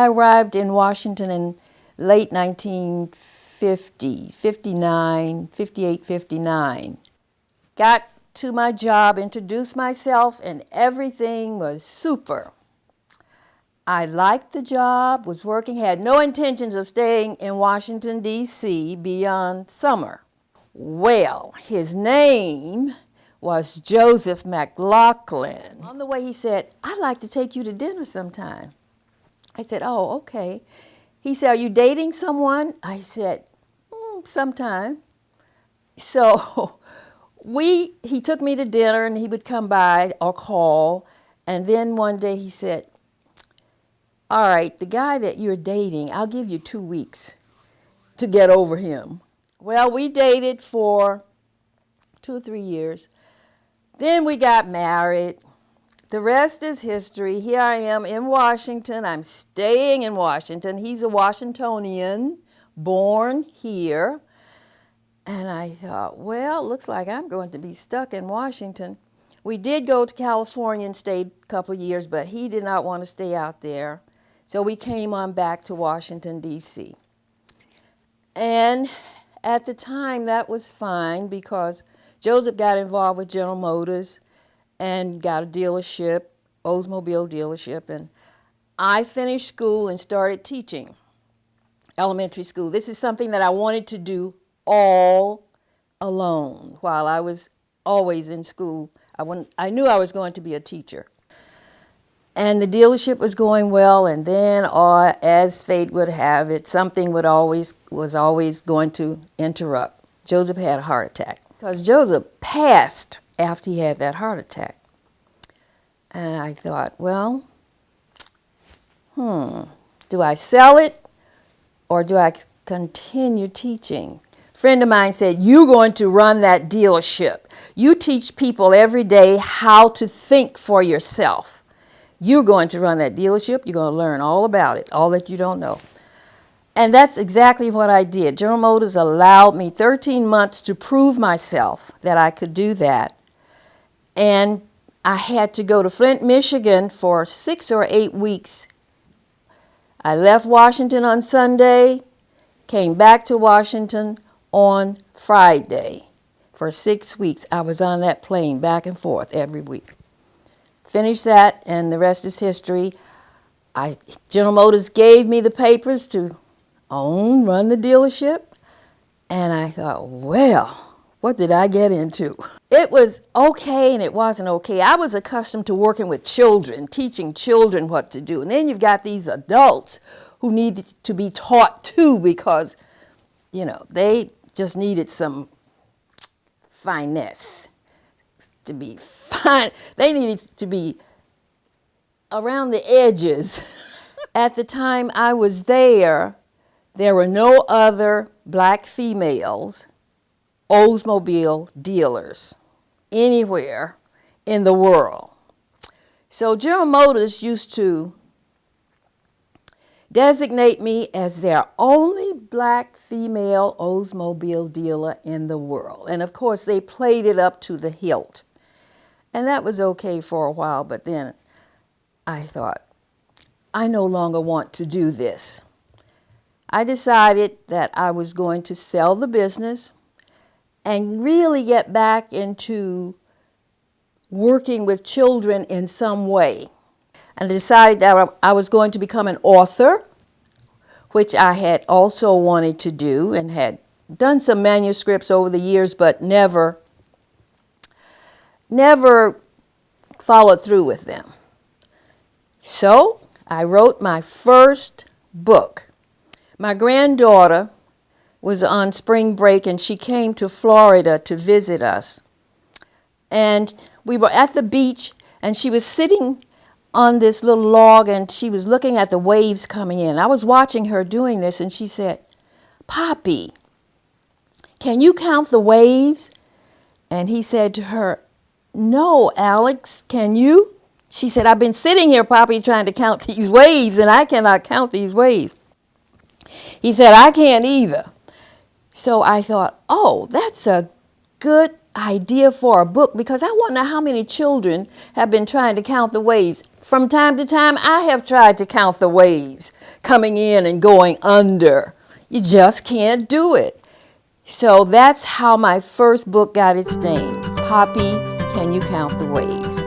I arrived in Washington in late 1950s, 59, 58, 59. Got to my job, introduced myself, and everything was super. I liked the job, was working, had no intentions of staying in Washington, D.C. beyond summer. Well, his name was Joseph McLaughlin. On the way, he said, "I'd like to take you to dinner sometime." I said, "Oh, okay." He said, "Are you dating someone?" I said, "Sometime." So he took me to dinner, and he would come by or call. And then one day he said, "All right, the guy that you're dating, I'll give you 2 weeks to get over him." Well, we dated for 2 or 3 years. Then we got married. The rest is history. Here I am in Washington. I'm staying in Washington. He's a Washingtonian, born here. And I thought, well, looks like I'm going to be stuck in Washington. We did go to California and stayed a couple of years, but he did not want to stay out there. So we came on back to Washington, D.C. And at the time, that was fine because Joseph got involved with General Motors and got a dealership, Oldsmobile dealership, and I finished school and started teaching elementary school. This is something that I wanted to do all alone while I was always in school. I knew I was going to be a teacher. And the dealership was going well, and then, as fate would have it, something was always going to interrupt. Joseph had a heart attack. Because Joseph passed after he had that heart attack. And I thought, well, do I sell it or do I continue teaching? A friend of mine said, "You're going to run that dealership. You teach people every day how to think for yourself. You're going to run that dealership. You're going to learn all about it, all that you don't know." And that's exactly what I did. General Motors allowed me 13 months to prove myself that I could do that. And I had to go to Flint, Michigan for 6 or 8 weeks. I left Washington on Sunday, came back to Washington on Friday. For 6 weeks, I was on that plane back and forth every week. Finished that, and the rest is history. General Motors gave me the papers to run the dealership, and I thought, well, what did I get into? It was okay and it wasn't okay. I was accustomed to working with children, teaching children what to do, and then you've got these adults who need to be taught too because, they just needed some finesse to be fine. They needed to be around the edges. At the time I was there were no other black females Oldsmobile dealers anywhere in the world. So General Motors used to designate me as their only black female Oldsmobile dealer in the world. And of course, they played it up to the hilt. And that was okay for a while, but then I thought, I no longer want to do this. I decided that I was going to sell the business and really get back into working with children in some way. And I decided that I was going to become an author, which I had also wanted to do and had done some manuscripts over the years, but never followed through with them. So I wrote my first book. My granddaughter was on spring break and she came to Florida to visit us. And we were at the beach and she was sitting on this little log and she was looking at the waves coming in. I was watching her doing this and she said, "Poppy, can you count the waves?" And he said to her, "No, Alex, can you?" She said, "I've been sitting here, Poppy, trying to count these waves and I cannot count these waves." He said, "I can't either." So I thought, oh, that's a good idea for a book because I wonder how many children have been trying to count the waves. From time to time, I have tried to count the waves coming in and going under. You just can't do it. So that's how my first book got its name, Poppy, Can You Count the Waves?